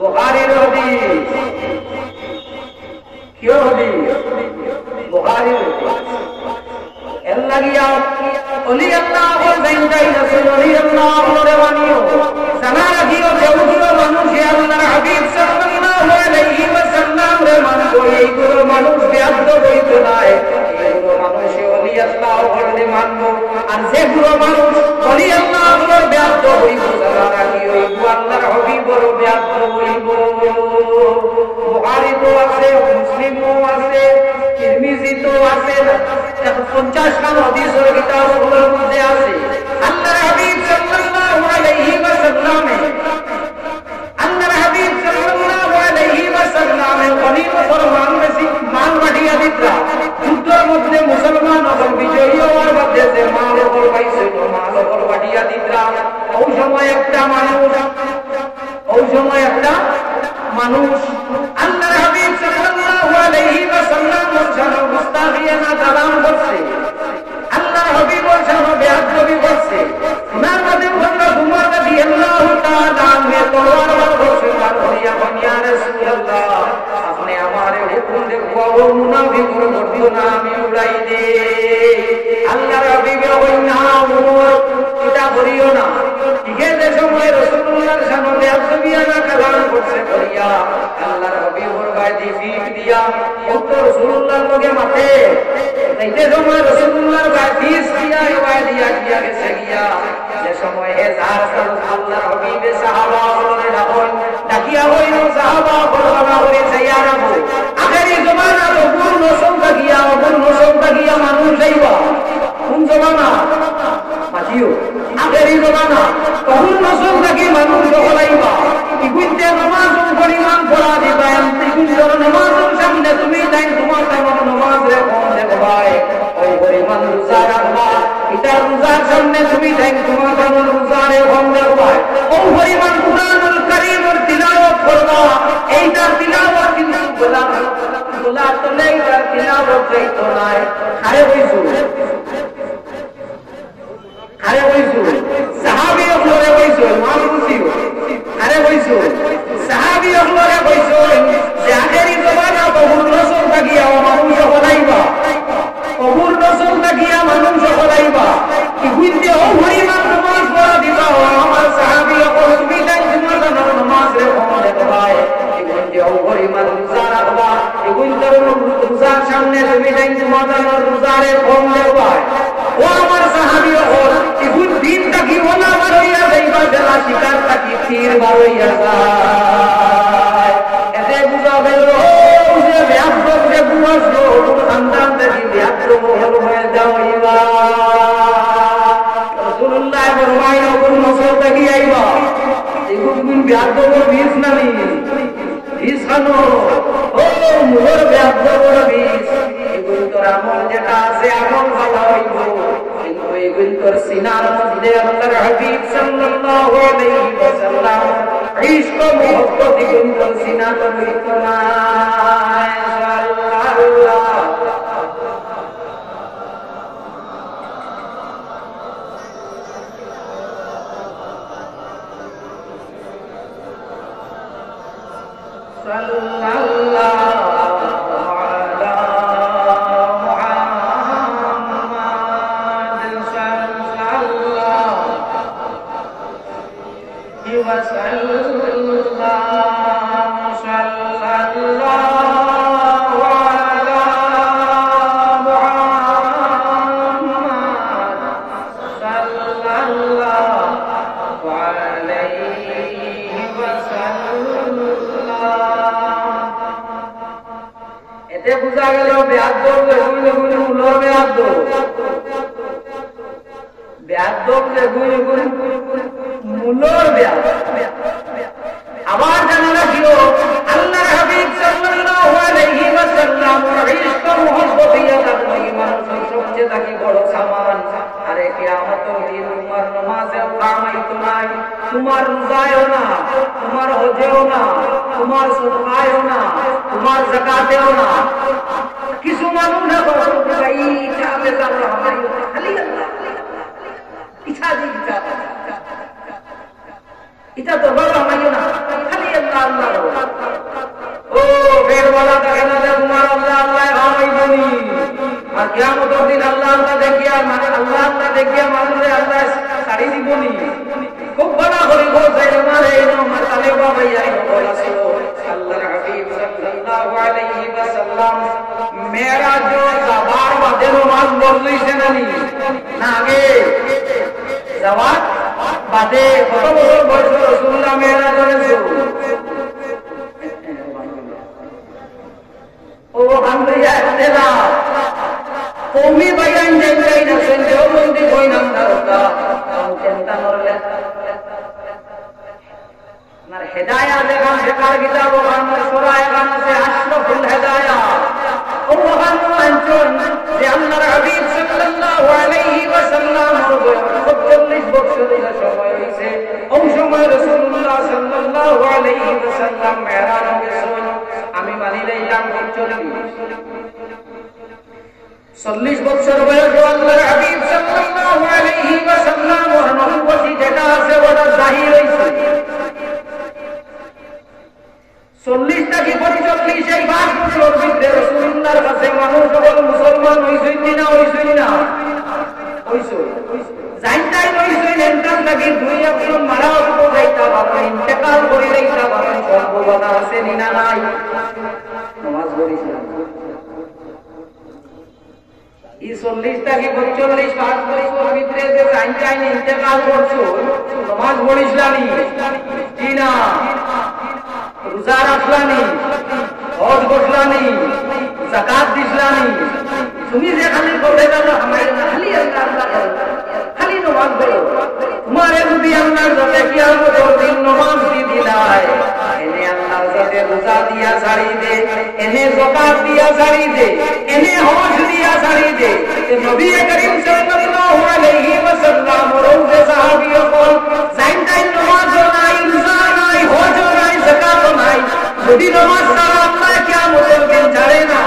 বুখারীর হাদিস কি হাদিস বুখারীর এর লাগিয়া ওলি আল্লাহর জাইনদাই রাসূল ওলি আল্লাহর মানিও জানা রাখিও দেউদিও মানুষ আল্লাহর হাবিব সাল্লাল্লাহু আলাইহি ওয়াসাল্লাম রে মানবো এইগুলো মানুষ বেয়াদব হইতো না এইগুলো মানুষ ওলি আল্লাহর রে মানবো আর যেগুলো মানুষ ওলি আল্লাহর বেয়াদব হইতো জানা রাখিও এইগুলো আল্লাহর হাবিবর বেয়াদব হইব বুখারী তো আছে মুসলিমও আছে তিরমিজি তো আছে 50 খান হাদিসের কিতাবগুলোর মধ্যে আছে আল্লাহর হাবিব সাল্লাল্লাহু আলাইহি ওয়াসাল্লাম আল্লাহর হাবিব সাল্লাল্লাহু আলাইহি ওয়াসাল্লাম গনিমত ফরমান বেশি মাল বাটিয়া দিতরা যুদ্ধের মধ্যে মুসলমান হল বিজয়ী হওয়ার মধ্যে যে মাল ওপর পাইছে মাল ওপর বাটিয়া দিতরা ওই সময় একটা মানুষ আল্লাহর হাবিব সাল্লাল্লাহু আলাইহি ওয়াসাল্লাম ওর মুস্তাফিয়ানা কালাম করছে আল্লাহর হাবিব ওর সাথে বেয়াদবি করছে ওনার মধ্যে হযরত উমর রাদিয়াল্লাহু তাআলা আনহু তলোয়ার বার করছে আর বলিয়া ইয়া রাসূলুল্লাহ আপনি আমারে হুকুম দেখো ও মুনাফিকর করদিও না আমি উড়াই দে আল্লাহর হাবিব কইনা উমর এটা করিও না ইগেতে সময় রাসূলুল্লাহর সামনে বেয়াদবিয়ানা কালাম করছে করিয়া আল্লাহর হাবিবর গায়ে ফিট দিয়া তো রাসূলুল্লাহর লগে মাথে এইতে সময় রাসূলুল্লাহর গায়ে ফিস দিয়া ইবাই দিয়া গেছে গিয়া যে সময় হে যার আল্লাহর হাবিব সাহাবা বলে ডাকিয়া হইল সাহাবা বলবা হয়ে যাইয়া রাখো আখেরি জমানা তো পূর্ণ সংখ্যা গিয়া মানুষ যাইবা কোন জমানা মাজিও আখেরি জমানা পূর্ণ সংখ্যা কি মানুষ হলাইবা ইগুইতে নামাজ পরিমাণ পড়া দিবা ইগুইতে নামাজের সামনে তুমি তাই তোমার তেমন নামাজ রে কোন দেখবাই ওই পরিমাণ রোজা রাখবা এটা রোজার সামনে তুমি তাই তোমার তেমন রোজা রে কোন দেখবাই ওই পরিমাণ কুরআনুল কারীমের তিলাওয়াত করবা এইটা তিলাওয়াত কিন্তু বলা তো নেই তার তিলাওয়াত যাইতো না আরে কইছো সাহাবী ওরে কইছো মান বুঝিও আরে কইছো সাহাবী ওরে কইছো যে আগেরই জমানা পূর্ণ সংখ্যা গিয়া মানুষ হলাইবা পূর্ণ সংখ্যা গিয়া মানুষ হলাইবা কি বুঝতে ও পরিমাণ নামাজ পড়া দিবা আমার সাহাবী ওরে তুমি তাই তোমার নামাজ রে কোন দেখবাই কি বুঝতে ও পরিমাণ রোজা রাখবা কি বুঝতে রোজার সামনে তুমি যাই তোমাদের রোজারে কম দেওয়ায় ও আমার সাহাবী হল ইহুদ দিনটা কি ওলা বারইয়া যাইবা বেলা শিকার থাকি তীর বারইয়া যায় এতে বুঝা গেল যে ব্যাপক যে বুঝলো সন্তান দেখি ব্যাপক হয়ে যাওয়া রাসূলুল্লাহ ফরমাইল কোন নসল দেখি আইবা এগুন ব্যাপক বীজ নানি ইসানো ও মোর ব্যাপক বীজ এগুন তোর আমল যেটা আছে আমল ভালো হইব কিন্তু এগুন তোর সিনার মধ্যে আল্লাহর হাবিব সাল্লাল্লাহু আলাইহি ওয়াসাল্লাম ইশক মুহাব্বত এগুন তোর সিনা তো হইত না সাল্লাল্লাহু এতে বুঝা গেল বেয়াদব যেগুলো মূলর বেয়াদব বেয়াদব যেগুলো মূলর বেয়াদব আবার জানা রাখিও আল্লাহর হাবিব সাল্লাল্লাহু আলাইহি ওয়াসাল্লাম ইশক মুহাব্বতিয়া তার মানুষের সবচেয়ে তাকে বড় সামান আরে কিয়ামতের দিন তোমার নামাজেও কামাইতো নাই তোমার রোজায়ও না তোমার হজেও না তোমার সদকায়ও না তোমার যাকাতেও না কিছু মানুষ না বলতে ভাই ইচ্ছা বেজার হবে খালি আল্লাহ ইচ্ছা দিটা এটা তো বড় হয় না খালি আল্লাহ আল্লাহ ও বেরওয়ালা দেখে না তোমার আল্লাহ আল্লাহ হইবনি আর কিয়ামতের দিন আল্লাহ আল্লাহ দেখিয়া মানে আল্লাহ আল্লাহ দেখিয়া মানুষে আল্লাহ ছাড়ি দিবনি খুব বড় হইব যে আমার এই নম্বর তালে বাবা ইয়াই বলাছো আল্লাহর হাবিব সাল্লাল্লাহু আলাইহি ওয়াসাল্লাম মেরাজ যাবার বাদে নামাজ বদলাইছে না আগে যাওয়ার বাদে কত বছর বয়স রাসূলুল্লাহ মেরাজ করেছে ও হামরিয়া তেলা তুমি বায়ান যাই না সঞ্জয় বন্দি কই নাম দারকা চিন্তা করলে আর হেদায়েত দেখান বেকার কিতাব ওখান সূরা গান আছে আশরাফুল হেদায়েত ও ওখান অঞ্চল যে আল্লাহর হাবিব সাল্লাল্লাহু আলাইহি ওয়াসাল্লাম 40 বছরের সময় হইছে ওই সময় রাসূলুল্লাহ সাল্লাল্লাহু আলাইহি ওয়াসাল্লাম মেরাজ গেছেন আমি মানি লইলাম 40 বছর বয়স আল্লাহর হাবিব সাল্লাল্লাহু আলাইহি ওয়াসাল্লাম ওর নবুয়তি যেটা আছে ওটা জাহির হইছে 40 থেকে 45 এই 5 বছর ভিতরে রাসূলুল্লাহর কাছে মানুষ সকল মুসলমান হইছেন না হইছেন না হইছে জানতাই হইছেন এন্টার লাগি দুই একজন মারা হতো যাইতা বাবা ইন্তেকাল করে যাইতা বাবা সম্ভাবনা আছে না নাই নামাজ পড়িছিলাম এই 40 থেকে 45 5 বছর ভিতরে যে জানতাই ইন্তেকাল করছো নামাজ পড়িছিলানি কি না রোজা রাখলানি হজ করলানি যাকাত দিছলানি তুমি যে খালি বলে গেল আমার খালি আল্লাহ আল্লাহ খালি নামাজ পড়ো তোমার যদি আল্লাহর কাছে কিয়ামতের দিন নামাজ দিলাই এনে আল্লাহর কাছে রোজা দিয়া ছাড়ি দে এনে যাকাত দিয়া ছাড়ি দে এনে হজ দিয়া ছাড়ি দে নবী করিম সাল্লাল্লাহু আলাইহি ওয়াসাল্লাম রওজে সাহাবীও কোন জানতাই নামাজ নাই রোজা নাই হজ নাই যাকাত নাই যদি নামাজ ছাড়া আল্লাহ কিয়ামতের দিন ছাড়ে না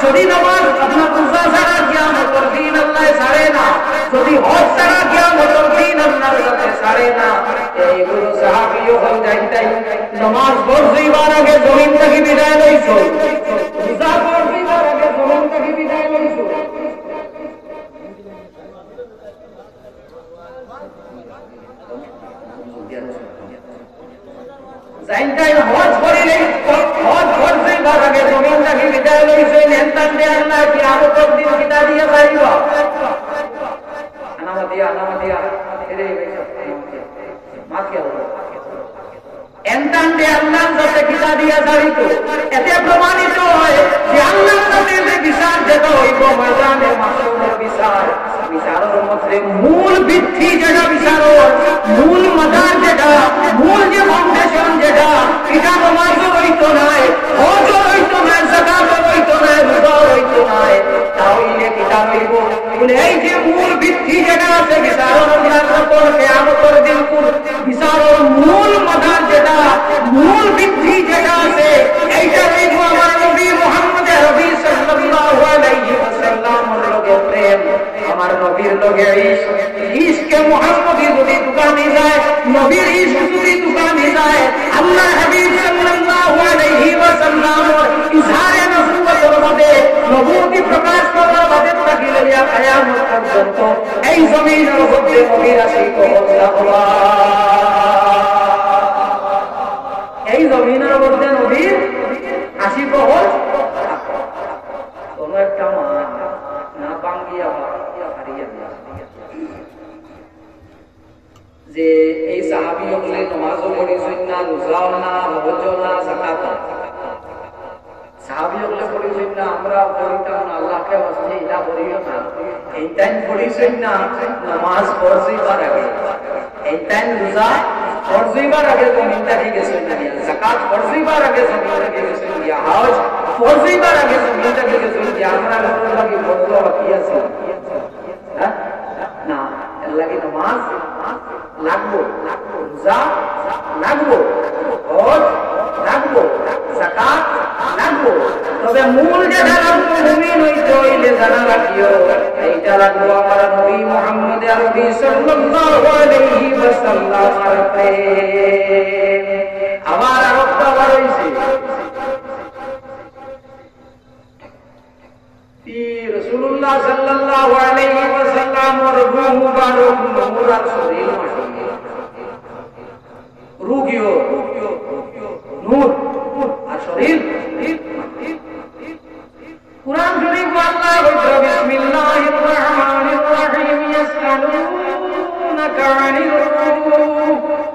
যদি নামাজ আপনার রোজা ছাড়া কিয়ামতের দিন আল্লাহ ছাড়ে না যদি হজ ছাড়া কিয়ামতের দিন আল্লাহর কাছে ছাড়ে না এইগুলো সাহাবীও হল জানতাই নামাজ পড়বার আগে জমিন থেকে বিদায় লইছো রোজা পড়বার আগে জমিন থেকে বিদায় লইছো জানতাই হজ করিলে হজ করবার আগে জমিন থেকে বিদায় লইছো এন্তান্ডে আল্লাহ কি আমতর দিন কিতা দিয়া যাইব আনামাতিয়া এরে মাতিয়া এন্তান্ডে আল্লাহর কাছে কিতা দিয়া যাইব এতে প্রমাণিত হয় যে আল্লাহর কাছে যে বিচার যেটা হইব ময়দানে মাসুমের বিচারের মধ্যে মূল ভিত্তি যেটা বিচার মূল মাদার যেটা মূল যে ফাউন্ডেশন যেটা এটা নামাজও হইতো নাই হজও হইতো নাই যাকাতও হইতো নাই রোজাও হইতো নাই তাহলে কিতা হইব বলে এই যে মূল ভিত্তি যেটা আছে বিচারের মধ্যে কিয়ামতের দিন বিচারের মূল মাদার যেটা মূল ভিত্তি যেটা আছে এইটা হইব আমার নবী মুহাম্মদ আরবি সাল্লাল্লাহু আলাইহি ওয়াসাল্লামের লগে প্রেম আমার নবীর লগে ইশকে মুহাম্মদি যদি দোকানে যায় নবীর ইশক যদি দোকানে যায় আল্লাহ হাবিব সাল্লাল্লাহু আলাইহি ওয়াসাল্লামের ইজহারে নবুয়তের মধ্যে নবুয়তি প্রকাশ করার বাদে থাকিলে কিয়ামত পর্যন্ত এই জমিনের মধ্যে নবীর আশিক হওয়া এই জমিনের মধ্যে নবীর আশিক হওয়া কোন একটা না বাঙ্গিয়া হারিয়ে যে এই সাহাবী হলে নামাজও পড়িছেন না রোজাও না হজও না যাকাত সাহাবী হলে পড়িছেন না আমরা পড়িতাম না আল্লাহকে ওয়াস্তে এটা পড়িও না এই টাইম পড়িছেন না নামাজ পড়ছিবার আগে এই টাইম রোজা পড়ছিবার আগে জমিনটা কি গেছেন না যাকাত পড়ছিবার আগে জমিনটা কি গেছেন না হজ পড়ছিবার আগে জমিনটা কি গেছেন না আমরা লোকের লাগি বড় বাকি আছে হ্যাঁ না লাগি নামাজ লাগবো রোজা লাগবো হজ লাগবো যাকাত লাগবো তবে মূল যেটা লাগবো মুমিন হইতে হইলে জানা রাখিও এইটা লাগবো আমার নবী মুহাম্মদ আরবি সাল্লাল্লাহু আলাইহি ওয়াসাল্লামের প্রেম আমার রক্ত বাড়াইছে রাসূলুল্লাহ সাল্লাল্লাহু আলাইহি ওয়াসাল্লামের রূহ মুবারক নূর আর শরীর মাটি রূহিও নূর আর শরীর কুরআন শরীফ আল্লাহ বলে বিসমিল্লাহির রহমানির রহিম ইয়াসআলুনাকা আনির রূহ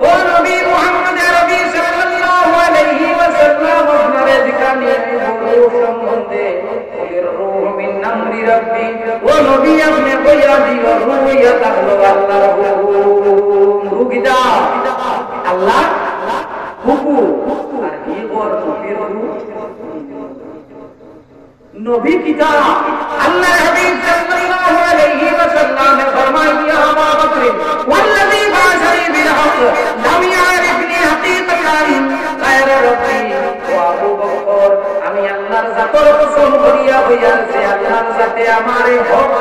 ও নবী মুহাম্মদ আরবি সাল্লাল্লাহু আলাইহি ওয়াসাল্লাম আপনারে জিজ্ঞাসা রূহ সম্বন্ধে রূহ মিন আমরি রাব্বি ও নবী আপনি কইয়া দিও রূহ ইয়া তাহলো আল্লাহর হুকুম রূহ কিটা আল্লাহ হুকুম আর এই ওর নবীর রূহ নবী কিতাব আল্লাহ হাবিব সাল্লাল্লাহু আলাইহি ওয়াসাল্লাম ने फरमाया दिया अबू बकर वल्लजी बाशरी बिल हक लम यारिफनी हकीकतन गैर रब्बी ও আবু বকর আমি আল্লাহর জাতের কসম করিয়া বইয়াছি আল্লাহর জাতে আমারে হক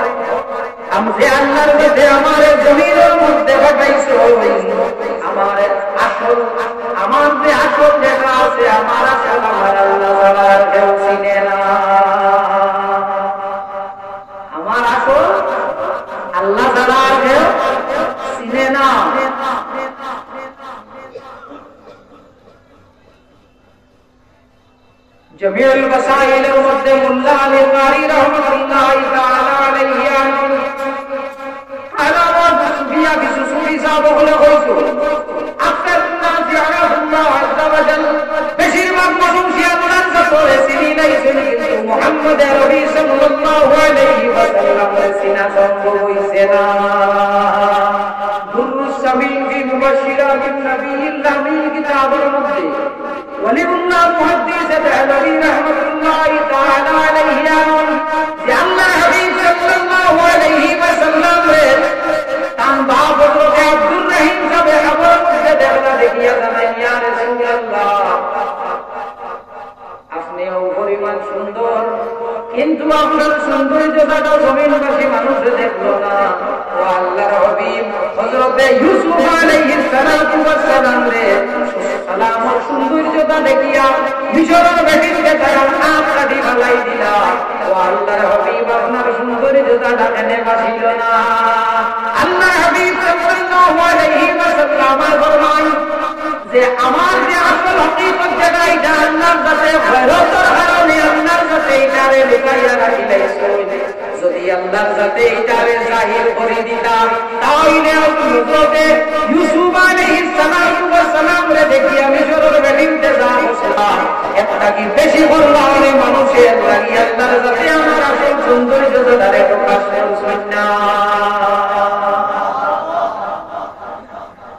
আমছে আল্লাহর জাতে আমারে জমিনের মধ্যে পাঠাইছো আমারে আসল আমার যে আসল যেটা আছে আমার আসল আমার আল্লাহ তাআলার কেউ চিনে না আমার আসল আল্লাহ তাআলার কেউ চিনে না জমিউল ওয়াসাইলের মধ্যে মুল্লা আলী কারি রাহমাতুল্লাহি তাআলা আলাইহি আলামত সুফিয়া কিছু সুফি সাহেব হলো কইছো আকতার নাস ইয়ারাহুল্লাহ আযজা ওয়া জাল বেশিরভাগ মানুষ আল্লাহর সাথে চিনি নাই কিন্তু মুহাম্মদ আরবি সাল্লাল্লাহু আলাইহি ওয়াসাল্লামের সিনা সম্ভব হইছে না দুরুস সামিন ফি মুবাশশিরা বিন নবিয়্যিল্লাহ মিন কিতাবের মধ্যে ওয়ালিউল্লাহ মুহাদ্দিস আল-আলবী রাহমাতুল্লাহি তাআলা আলাইহি যে আল্লাহ হাবিব সাল্লাল্লাহু আলাইহি ওয়াসাল্লাম তান বাপ হযরত আব্দুর রহিম সাহেব খবর মধ্যে দেখলা দেখিয়া জানাই ইয়া রাসূলুল্লাহ আপনি পরিমাণ সুন্দর কিন্তু আপনার সৌন্দর্যটা জমিনবাসী মানুষ দেখলো না ও আল্লাহর হাবিব হযরত ইউসুফ আলাইহিস সালাতু ওয়াস সালাম রে সালামর সৌন্দর্যতা দেখিয়া মিশরের বেটিকে তারা হাত কাটি ফেলাই দিলা ও আল্লাহর হাবিব আপনার সৌন্দর্যতা ঢাকেনে বাসিল না আল্লাহ হাবিব সাল্লাল্লাহু আলাইহি ওয়াসাল্লাম ফরমান যে আমার যে আসল হকিকত যেটা এটা আল্লাহর কাছে ফেরতের কারণে আল্লাহর কাছে এটার এটারে লুকাইয়া রাখিলাইছো যদি আল্লাহর সাথে এটারে জাহির করে দিতাম তাহলে হযরতে ইউসুফ আলাইহিস সালাম রে দেখিয়া মিশরের বেটিতে যাওয়া একটা কি বেশি বললাম মানুষের লাগি আল্লাহর সাথে আমার আসল সৌন্দর্য ধরে প্রকাশ করছেন না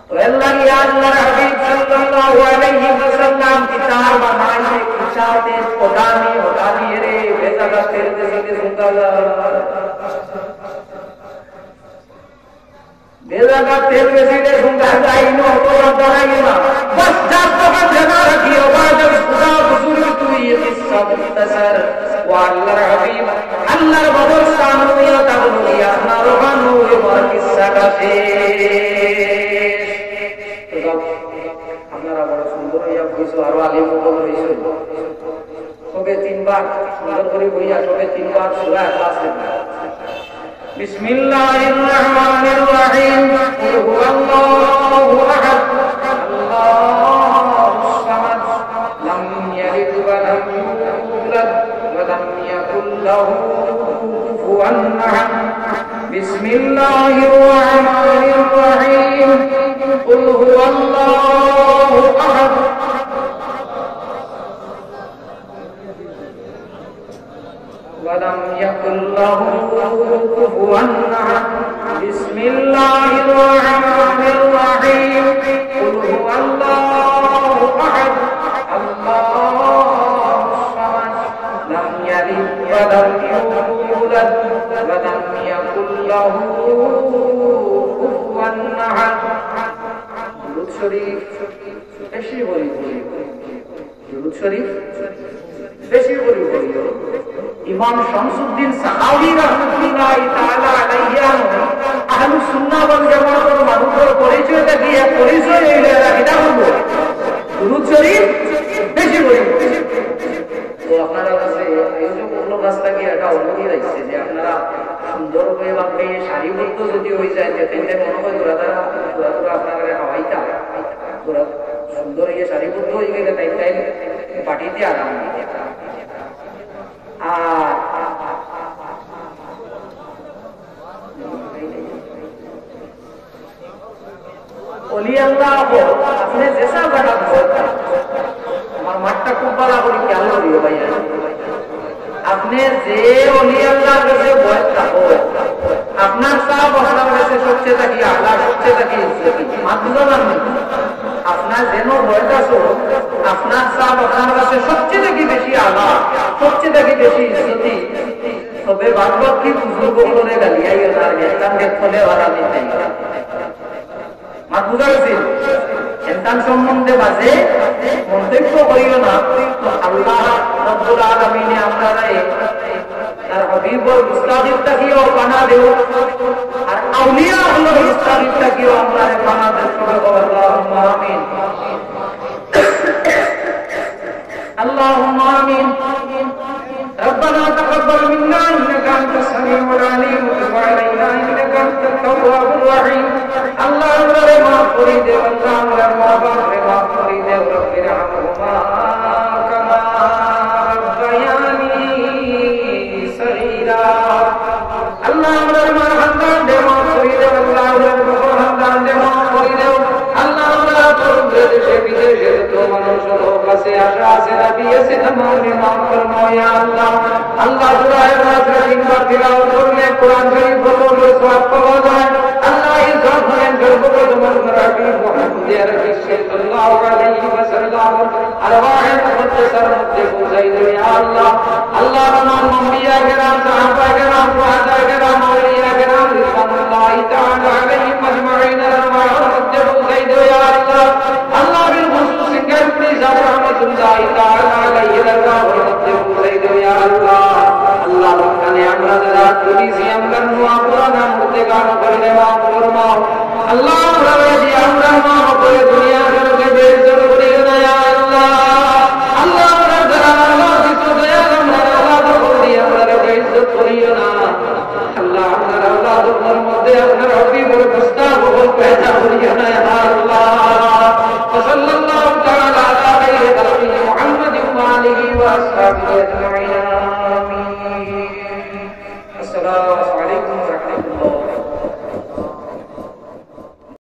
তো আল্লাহর হাবিব সাল্লাল্লাহু আলাইহি ওয়াসাল্লাম কিতাব বানাইছে কিতাবে খোদানি হোদানি রে বেজাগা তেল দেশে সুন্দর বেজাগা তেল দেশে সুন্দর যাইনো তো দাঁড়াইনা বস যা তো জানা রাখিও বাজব খুদা বুজুর্গ তুই কিসসা মুখতাসার ওয়া আল্লাহর হাবিব আল্লাহর বদর সানুয়া তাবুলিয়া না রোহানু ওর কিসসাটা আপনারা বড় সুন্দর হইয়া বইছো আর আলিম বড় হইছো সবে তিনবার সুন্দর করে বইয়া সবে তিনবার সূরা ইখলাস বিসমিল্লাহির রহমানির রহিম কুল হুয়াল্লাহু আহাদ আল্লাহুস সামাদ লাম ইয়ালিদ ওয়া লাম ইউলাদ ওয়া লাম ইয়াকুল লাহু কুফুয়ান আহাদ বিসমিল্লাহির রহমানির রহিম কুল হুয়াল্লাহু আহাদ ولم يكن له كفوا احد بسم الله الرحمن الرحيم قل هو الله احد الله الصمد لم يلد ولم يولد ولم يكن له كفوا احد درود شريف বেশি বলি درود شريف বেশি বলি ইমাম শামসুদ্দিন সাহাবী রাহমাতুল্লাহি তাআলা আলাইহি আহলুস সুন্নাহ ওয়াল জামাতের মানুষের পরিচয়টা দিয়ে পরিচয় হইলে এটা হলো দুরূদ শরীফ বেশি বলি তো আপনারা কাছে এই যে কোন রাস্তা কি এটা অনুমতি রাখছে যে আপনারা সুন্দর হয়ে ভাবে সারিবদ্ধ যদি হয়ে যায় তাহলে মনে হয় তোরা আপনারা হাওয়াইতা তোরা সুন্দর হয়ে সারিবদ্ধ হয়ে গেলে তাই পার্টিতে আরাম ওলি আল্লাহ আপনি যেসা জায়গা আমার মাঠটা খুব ভালো করি খেয়াল করিও ভাইয়া আপনি যে ওলি আল্লাহ কাছে ভয় থাকো আপনার সাহেব আপনার কাছে সবচেয়ে থাকি আল্লাহ সবচেয়ে থাকি মাধ্যম আপনার যেন ভয় থাকো আপনার সাহেব আপনার কাছে সবচেয়ে থাকি বেশি আল্লাহ সবচেয়ে থাকি বেশি ইজ্জতি তবে বাদবাদ কি বুজুর্গ করে গালিয়াই ওনার গেস্তানকে ফলে ওরা নিতে মাত বুঝা গেছে সন্তান সম্বন্ধে বাজে মন্তব্য করিও না আল্লাহ রব্বুল আলামিনে আপনারা তার হাবিবর মুস্তাদিবটাকেও পানা দেও আর আউলিয়া আল্লাহর মুস্তাদিবটাকেও আপনারা পানা দেও আল্লাহুম্মা আমিন আল্লাহুম্মা আমিন ربنا تقبل منا انك انت السميع العليم وتب علينا انك انت التواب الرحيم اللهم رحم فريد اللهم رحم فريد رب ارحمهما كما ربياني صغيرا اللهم رحم فريد فريد اللهم رحم فريد اللهم رحم দেশে বিদেশে তো মানুষের কাছে আশা আছে নবী আছে আমাকে মাফ ফরমাও ইয়া আল্লাহ আল্লাহ সুরায়ে ফাতিহা তিনবার তিলাওয়াত করলে কোরআন শরীফ পড়লে সওয়াব পাওয়া যায় আল্লাহ এই জাহানের গর্ভবতী নবী মুহাম্মদের সাল্লাল্লাহু আলাইহি ওয়াসাল্লাম আরওয়াহের মুকদ্দাসার মধ্যে পৌঁছাই দেবে ইয়া আল্লাহ